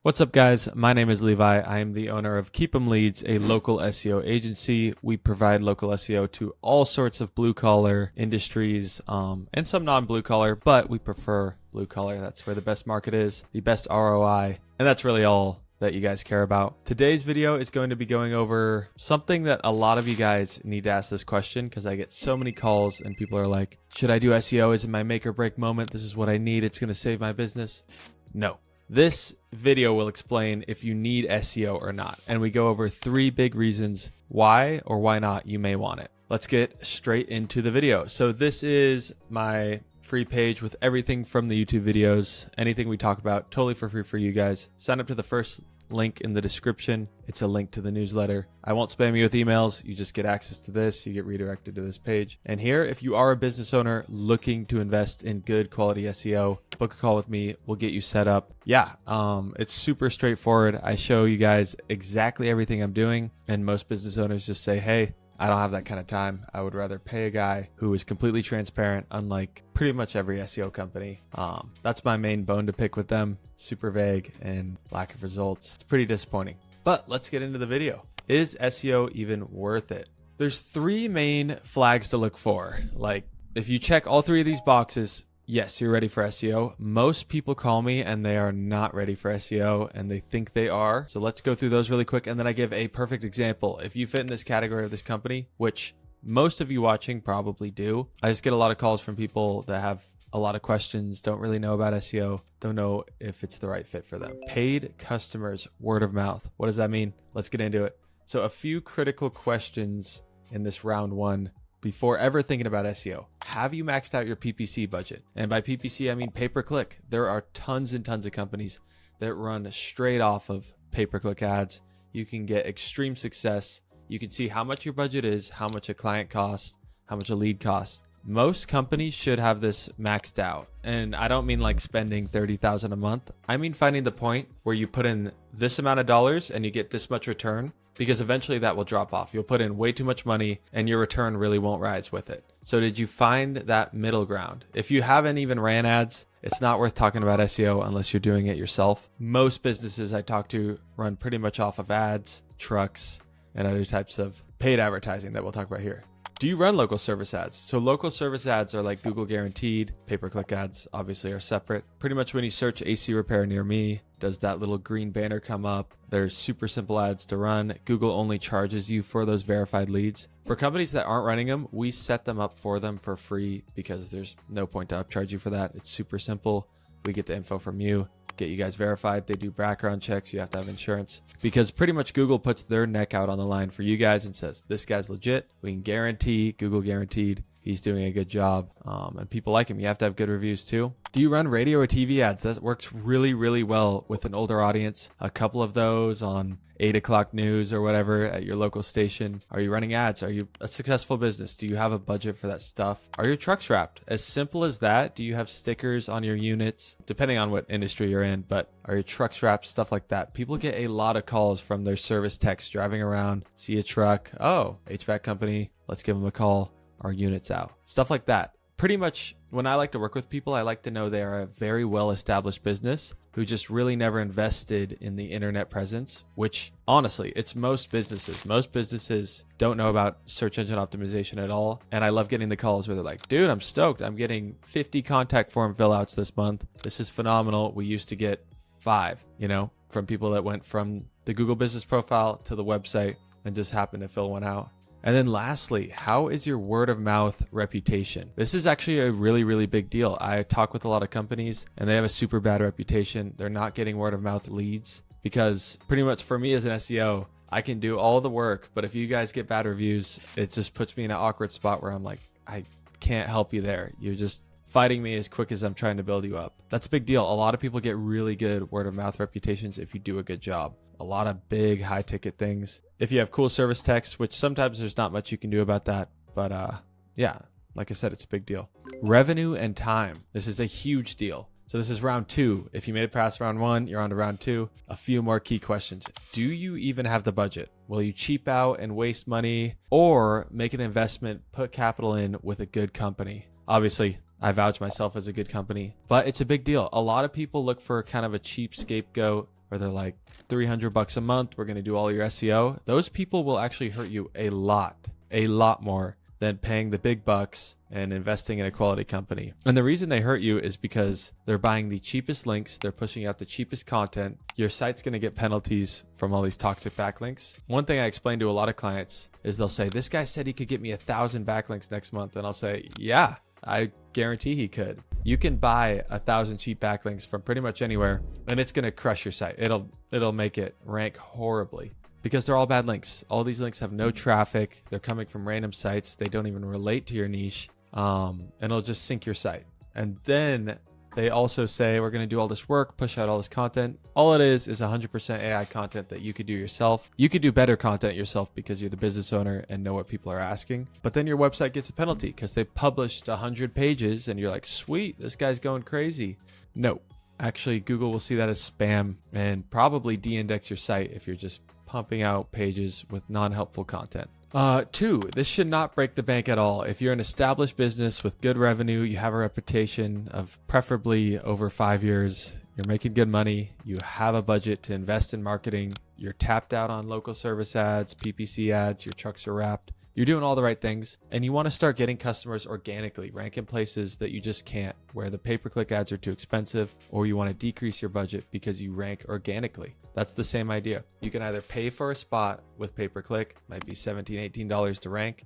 What's up, guys? My name is Levi. I am the owner of Keep 'em Leads, a local SEO agency. We provide local SEO to all sorts of blue collar industries and some non-blue collar, but we prefer blue collar. That's where the best market is, the best ROI, and that's really all that you guys care about. Today's video is going to be going over something that a lot of you guys need to ask this question because I get so many calls and people are like, should I do SEO? Is it my make or break moment? This is what I need. It's going to save my business. No. This video will explain if you need SEO or not, and we go over 3 big reasons why or why not you may want it. Let's get straight into the video. So this is my free page with everything from the YouTube videos, anything we talk about, totally for free for you guys. Sign up to the first link in the description. It's a link to the newsletter. I won't spam you with emails. You just get access to this. You get redirected to this page. And here, if you are a business owner looking to invest in good quality SEO, book a call with me. We'll get you set up. Yeah, it's super straightforward. I show you guys exactly everything I'm doing. And most business owners just say, hey, I don't have that kind of time. I would rather pay a guy who is completely transparent, unlike pretty much every SEO company. That's my main bone to pick with them. Super vague and lack of results. It's pretty disappointing. But let's get into the video. Is SEO even worth it? There's 3 main flags to look for. Like, if you check all 3 of these boxes, yes, you're ready for SEO. Most people call me and they are not ready for SEO and they think they are. So let's go through those really quick. And then I give a perfect example. If you fit in this category of this company, which most of you watching probably do, I just get a lot of calls from people that have a lot of questions, don't really know about SEO, don't know if it's the right fit for them. Paid customers, word of mouth. What does that mean? Let's get into it. So a few critical questions in this round 1 before ever thinking about SEO. Have you maxed out your PPC budget? And by PPC, I mean pay-per-click. There are tons and tons of companies that run straight off of pay-per-click ads. You can get extreme success. You can see how much your budget is, how much a client costs, how much a lead costs. Most companies should have this maxed out. And I don't mean like spending $30,000 a month. I mean finding the point where you put in this amount of dollars and you get this much return, because eventually that will drop off. You'll put in way too much money and your return really won't rise with it. So did you find that middle ground? If you haven't even ran ads, it's not worth talking about SEO unless you're doing it yourself. Most businesses I talk to run pretty much off of ads, trucks, and other types of paid advertising that we'll talk about here. Do you run local service ads? So local service ads are like Google guaranteed. Pay-per-click ads obviously are separate. Pretty much when you search AC repair near me, does that little green banner come up? They're super simple ads to run. Google only charges you for those verified leads. For companies that aren't running them, we set them up for them for free because there's no point to upcharge you for that. It's super simple. We get the info from you, get you guys verified. They do background checks. You have to have insurance because pretty much Google puts their neck out on the line for you guys and says, this guy's legit. We can guarantee, Google guaranteed, he's doing a good job. And people like him. You have to have good reviews too. Do you run radio or TV ads? That works really, really well with an older audience. A couple of those on 8 o'clock news or whatever at your local station. Are you running ads? Are you a successful business? Do you have a budget for that stuff? Are your trucks wrapped? As simple as that. Do you have stickers on your units? Depending on what industry you're in, but are your trucks wrapped? Stuff like that. People get a lot of calls from their service techs driving around, see a truck. Oh, HVAC company. Let's give them a call. Our units out. Stuff like that. Pretty much when I like to work with people, I like to know they are a very well-established business who just really never invested in the internet presence, which honestly, it's most businesses. Most businesses don't know about search engine optimization at all. And I love getting the calls where they're like, dude, I'm stoked. I'm getting 50 contact form fill outs this month. This is phenomenal. We used to get 5, from people that went from the Google business profile to the website and just happened to fill one out. And then lastly, how is your word of mouth reputation? This is actually a really, really big deal. I talk with a lot of companies and they have a super bad reputation. They're not getting word of mouth leads because pretty much for me as an SEO, I can do all the work, but if you guys get bad reviews, it just puts me in an awkward spot where I'm like, I can't help you there. You're just fighting me as quick as I'm trying to build you up. That's a big deal. A lot of people get really good word of mouth reputations if you do a good job. A lot of big high ticket things. If you have cool service techs, which sometimes there's not much you can do about that. But yeah, like I said, it's a big deal. Revenue and time. This is a huge deal. So this is round 2. If you made it past round 1, you're on to round 2. A few more key questions. Do you even have the budget? Will you cheap out and waste money or make an investment, put capital in with a good company? Obviously, I vouch myself as a good company, but it's a big deal. A lot of people look for kind of a cheap scapegoat where they're like $300 a month, we're going to do all your SEO. Those people will actually hurt you a lot more than paying the big bucks and investing in a quality company. And the reason they hurt you is because they're buying the cheapest links, they're pushing out the cheapest content. Your site's gonna get penalties from all these toxic backlinks. One thing I explain to a lot of clients is they'll say, this guy said he could get me 1,000 backlinks next month. And I'll say, yeah, I guarantee he could. You can buy 1,000 cheap backlinks from pretty much anywhere and it's gonna crush your site. It'll make it rank horribly, because they're all bad links. All these links have no traffic. They're coming from random sites. They don't even relate to your niche. And it'll just sink your site. And then they also say, we're going to do all this work, push out all this content. All it is 100% AI content that you could do yourself. You could do better content yourself because you're the business owner and know what people are asking. But then your website gets a penalty because they published 100 pages and you're like, sweet, this guy's going crazy. No, actually, Google will see that as spam and probably de-index your site if you're just pumping out pages with non-helpful content. 2, this should not break the bank at all. If you're an established business with good revenue, you have a reputation of preferably over 5 years, you're making good money, you have a budget to invest in marketing, you're tapped out on local service ads, PPC ads, your trucks are wrapped, you're doing all the right things, and you want to start getting customers organically, rank in places that you just can't, where the pay-per-click ads are too expensive, or you want to decrease your budget because you rank organically. That's the same idea. You can either pay for a spot with pay-per-click, might be $17, $18 to rank,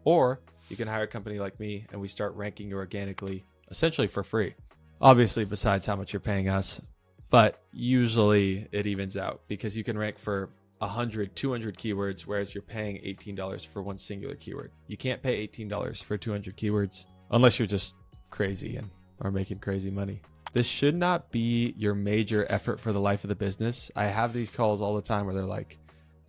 or you can hire a company like me and we start ranking you organically, essentially for free. Obviously, besides how much you're paying us, but usually it evens out because you can rank for 100, 200 keywords, whereas you're paying $18 for one singular keyword. You can't pay $18 for 200 keywords unless you're just crazy and are making crazy money. This should not be your major effort for the life of the business. I have these calls all the time where they're like,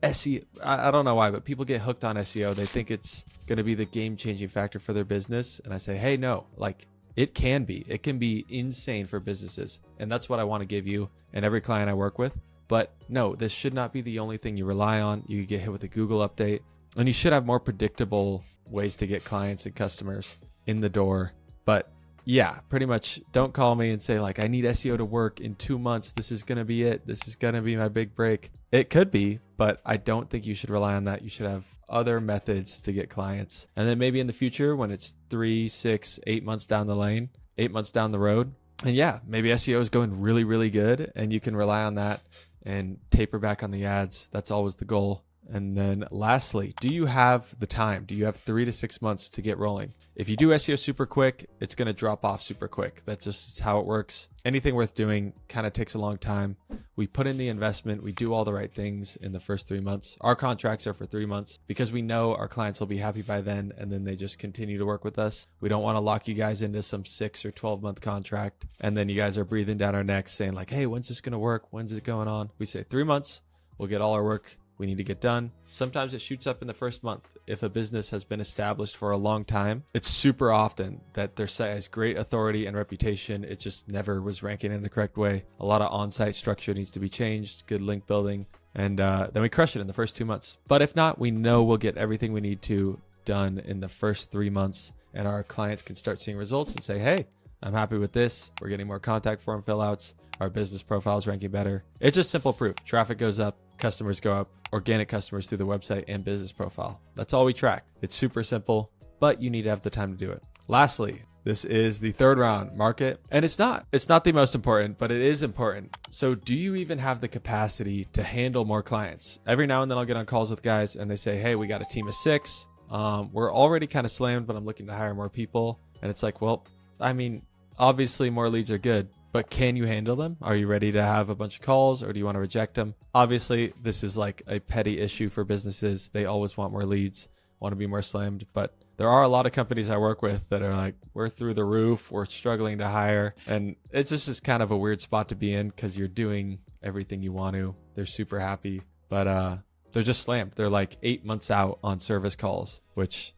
SEO, I don't know why, but people get hooked on SEO. They think it's going to be the game-changing factor for their business. And I say, hey, no, like it can be. It can be insane for businesses. And that's what I want to give you and every client I work with. But no, this should not be the only thing you rely on. You get hit with a Google update, and you should have more predictable ways to get clients and customers in the door. But yeah, pretty much don't call me and say like, I need SEO to work in 2 months. This is going to be it. This is going to be my big break. It could be, but I don't think you should rely on that. You should have other methods to get clients. And then maybe in the future, when it's 3, 6, 8 months down the lane, 8 months down the road, and yeah, maybe SEO is going really, really good and you can rely on that and taper back on the ads. That's always the goal. And then lastly, do you have the time? Do you have 3 to 6 months to get rolling? If you do SEO super quick, it's going to drop off super quick. That's just how it works. Anything worth doing kind of takes a long time. We put in the investment. We do all the right things in the first 3 months. Our contracts are for 3 months because we know our clients will be happy by then, and then they just continue to work with us. We don't want to lock you guys into some 6 or 12 month contract, and then you guys are breathing down our necks saying like, hey, when's this going to work? When's it going on? We say 3 months. We'll get all our work we need to get done. Sometimes it shoots up in the first month. If a business has been established for a long time, it's super often that their site has great authority and reputation. It just never was ranking in the correct way. A lot of on-site structure needs to be changed, good link building, and then we crush it in the first 2 months. But if not, we know we'll get everything we need to done in the first 3 months, and our clients can start seeing results and say, hey, I'm happy with this. We're getting more contact form fill outs. Our business profile is ranking better. It's just simple proof. Traffic goes up, customers go up, organic customers through the website and business profile. That's all we track. It's super simple, but you need to have the time to do it. Lastly, this is the third round, market. And it's not the most important, but it is important. So do you even have the capacity to handle more clients? Every now and then I'll get on calls with guys and they say, hey, we got a team of 6. We're already kind of slammed, but I'm looking to hire more people. And it's like, well, I mean, obviously more leads are good, but can you handle them? Are you ready to have a bunch of calls, or do you want to reject them? Obviously, this is like a petty issue for businesses. They always want more leads, want to be more slammed. But there are a lot of companies I work with that are like, we're through the roof, we're struggling to hire. And it's just kind of a weird spot to be in because you're doing everything you want to. They're super happy, but they're just slammed. They're like 8 months out on service calls, which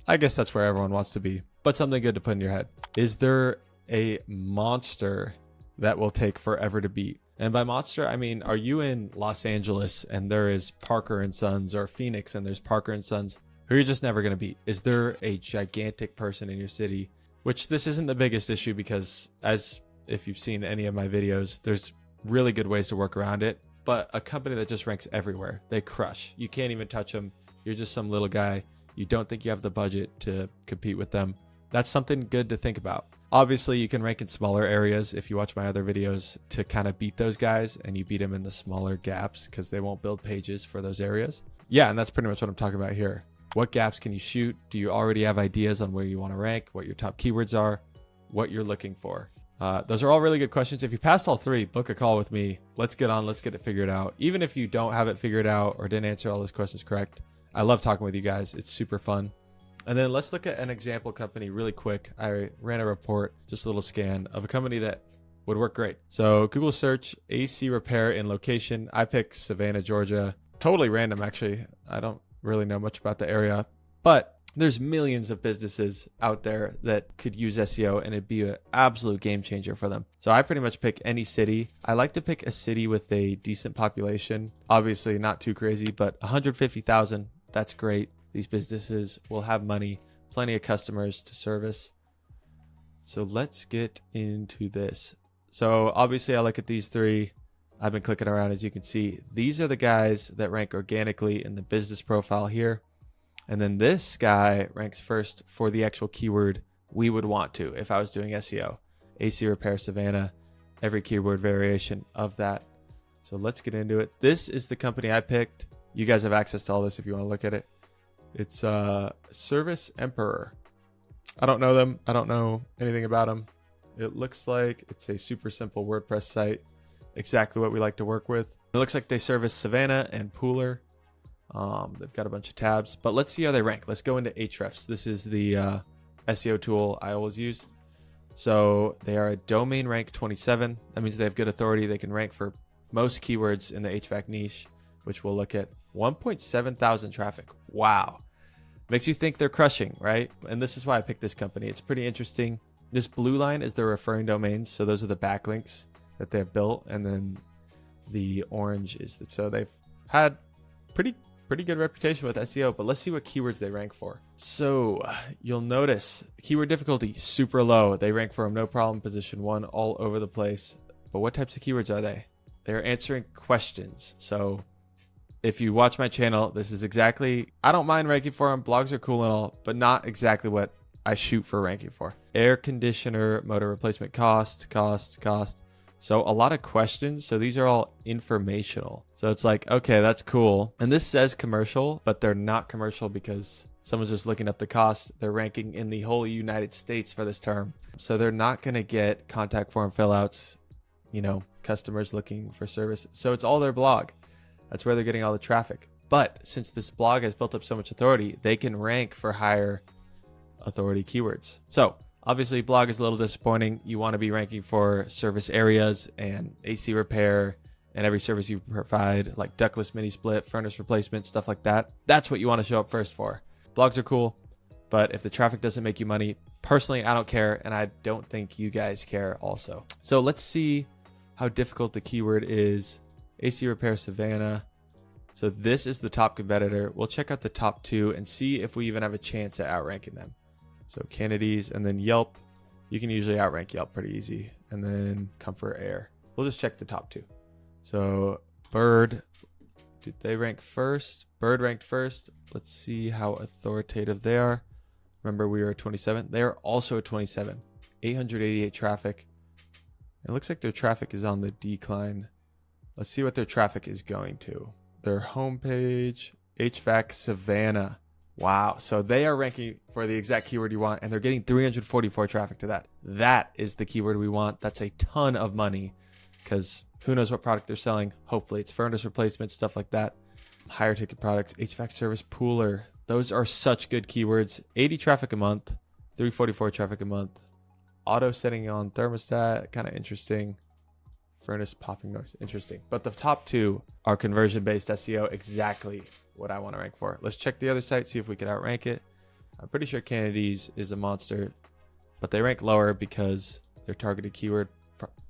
I guess that's where everyone wants to be. But something good to put in your head. Is there a monster that will take forever to beat? And by monster, I mean, are you in Los Angeles and there is Parker and Sons, or Phoenix and there's Parker and Sons, who you're just never going to beat? Is there a gigantic person in your city? Which this isn't the biggest issue because, as if you've seen any of my videos, there's really good ways to work around it. But a company that just ranks everywhere, they crush. You can't even touch them. You're just some little guy. You don't think you have the budget to compete with them. That's something good to think about. Obviously, you can rank in smaller areas if you watch my other videos to kind of beat those guys, and you beat them in the smaller gaps because they won't build pages for those areas. Yeah, and that's pretty much what I'm talking about here. What gaps can you shoot? Do you already have ideas on where you want to rank, what your top keywords are, what you're looking for? Those are all really good questions. If you passed all three, book a call with me. Let's get on. Let's get it figured out. Even if you don't have it figured out or didn't answer all those questions correct, I love talking with you guys. It's super fun. And then let's look at an example company really quick. I ran a report, just a little scan of a company that would work great. So Google search AC repair in location. I picked Savannah, Georgia. Totally random, actually. I don't really know much about the area, but there's millions of businesses out there that could use SEO, and it'd be an absolute game changer for them. So I pretty much pick any city. I like to pick a city with a decent population. Obviously not too crazy, but 150,000, that's great. These businesses will have money, plenty of customers to service. So let's get into this. So obviously I look at these three. I've been clicking around. As you can see, these are the guys that rank organically in the business profile here. And then this guy ranks first for the actual keyword we would want to if I was doing SEO. AC repair Savannah, every keyword variation of that. So let's get into it. This is the company I picked. You guys have access to all this if you want to look at it. It's Service Emperor. I don't know them. I don't know anything about them. It looks like it's a super simple WordPress site. Exactly what we like to work with. It looks like they service Savannah and Pooler. They've got a bunch of tabs, but let's see how they rank. Let's go into Ahrefs. This is the SEO tool I always use. So they are a domain rank 27. That means they have good authority. They can rank for most keywords in the HVAC niche, which we'll look at. 1.7 thousand traffic. Wow. Makes you think they're crushing, right? And this is why I picked this company. It's pretty interesting. This blue line is their referring domains. So those are the backlinks that they've built. And then the orange is so they've had pretty good reputation with SEO, but let's see what keywords they rank for. So you'll notice keyword difficulty super low. They rank for them no problem, position 1 all over the place. But what types of keywords are they? They're answering questions. So if you watch my channel, this is exactly, I don't mind ranking for them. Blogs are cool and all, but not exactly what I shoot for ranking for. Air conditioner, motor replacement cost. So a lot of questions. So these are all informational. So it's like, okay, that's cool. And this says commercial, but they're not commercial because someone's just looking up the cost. They're ranking in the whole United States for this term. So they're not going to get contact form fill outs, customers looking for service. So it's all their blog. That's where they're getting all the traffic. But since this blog has built up so much authority, they can rank for higher authority keywords. So obviously blog is a little disappointing. You want to be ranking for service areas and AC repair and every service you provide, like ductless mini split, furnace replacement, stuff like that. That's what you want to show up first for. Blogs are cool, but if the traffic doesn't make you money, personally, I don't care. And I don't think you guys care also. So let's see how difficult the keyword is. AC repair Savannah. So this is the top competitor. We'll check out the top 2 and see if we even have a chance at outranking them. So Kennedy's and then Yelp. You can usually outrank Yelp pretty easy. And then Comfort Air. We'll just check the top 2. So Bird, did they rank first? Bird ranked first. Let's see how authoritative they are. Remember we were at 27. They are also at 27. 888 traffic. It looks like their traffic is on the decline. Let's see what their traffic is going to. Their homepage, HVAC Savannah. Wow. So they are ranking for the exact keyword you want, and they're getting 344 traffic to that. That is the keyword we want. That's a ton of money because who knows what product they're selling. Hopefully it's furnace replacement, stuff like that. Higher ticket products, HVAC service Pooler. Those are such good keywords. 80 traffic a month, 344 traffic a month. Auto setting on thermostat, kind of interesting. Furnace popping noise, interesting. But the top 2 are conversion-based SEO, exactly what I want to rank for. Let's check the other site, see if we can outrank it. I'm pretty sure Kennedy's is a monster, but they rank lower because their targeted keyword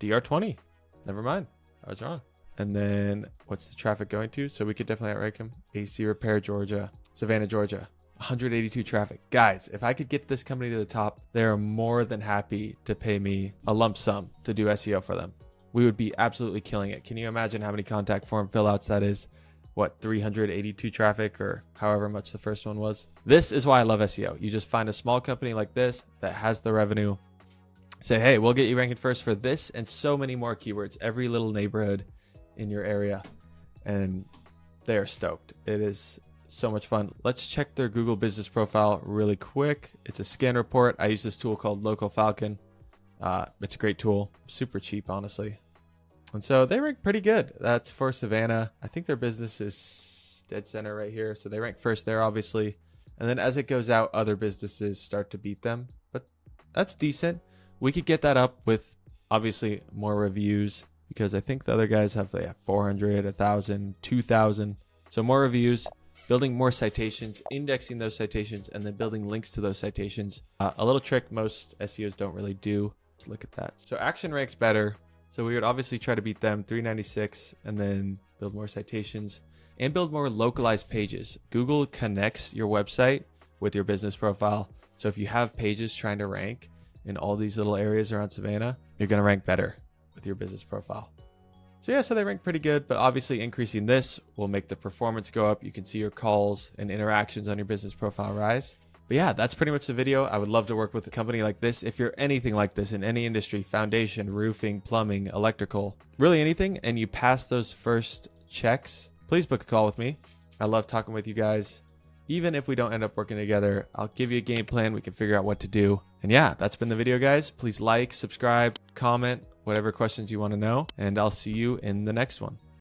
DR20. Never mind, I was wrong. And then what's the traffic going to? So we could definitely outrank them. AC repair Georgia, Savannah, Georgia. 182 traffic. Guys, if I could get this company to the top, they're more than happy to pay me a lump sum to do SEO for them. we would be absolutely killing it. Can you imagine how many contact form fill outs that is? What, 382 traffic or however much the first one was? This is why I love SEO. You just find a small company like this that has the revenue. Say, hey, we'll get you ranking first for this and so many more keywords, every little neighborhood in your area. And they are stoked. It is so much fun. Let's check their Google business profile really quick. It's a scan report. I use this tool called Local Falcon. It's a great tool, super cheap, honestly. And so they rank pretty good. That's for Savannah. I think their business is dead center right here. So they rank first there, obviously. And then as it goes out, other businesses start to beat them. But that's decent. We could get that up with obviously more reviews, because I think the other guys have 400, 1,000, 2,000. So more reviews, building more citations, indexing those citations, and then building links to those citations. A little trick most SEOs don't really do. Let's look at that. So action ranks better. So we would obviously try to beat them, 396, and then build more citations and build more localized pages. Google connects your website with your business profile. So if you have pages trying to rank in all these little areas around Savannah, you're going to rank better with your business profile. So yeah, so they rank pretty good, but obviously increasing this will make the performance go up. You can see your calls and interactions on your business profile rise. But yeah, that's pretty much the video. I would love to work with a company like this. If you're anything like this in any industry, foundation, roofing, plumbing, electrical, really anything, and you pass those first checks, please book a call with me. I love talking with you guys. Even if we don't end up working together, I'll give you a game plan. We can figure out what to do. And yeah, that's been the video, guys. Please like, subscribe, comment, whatever questions you want to know, and I'll see you in the next one.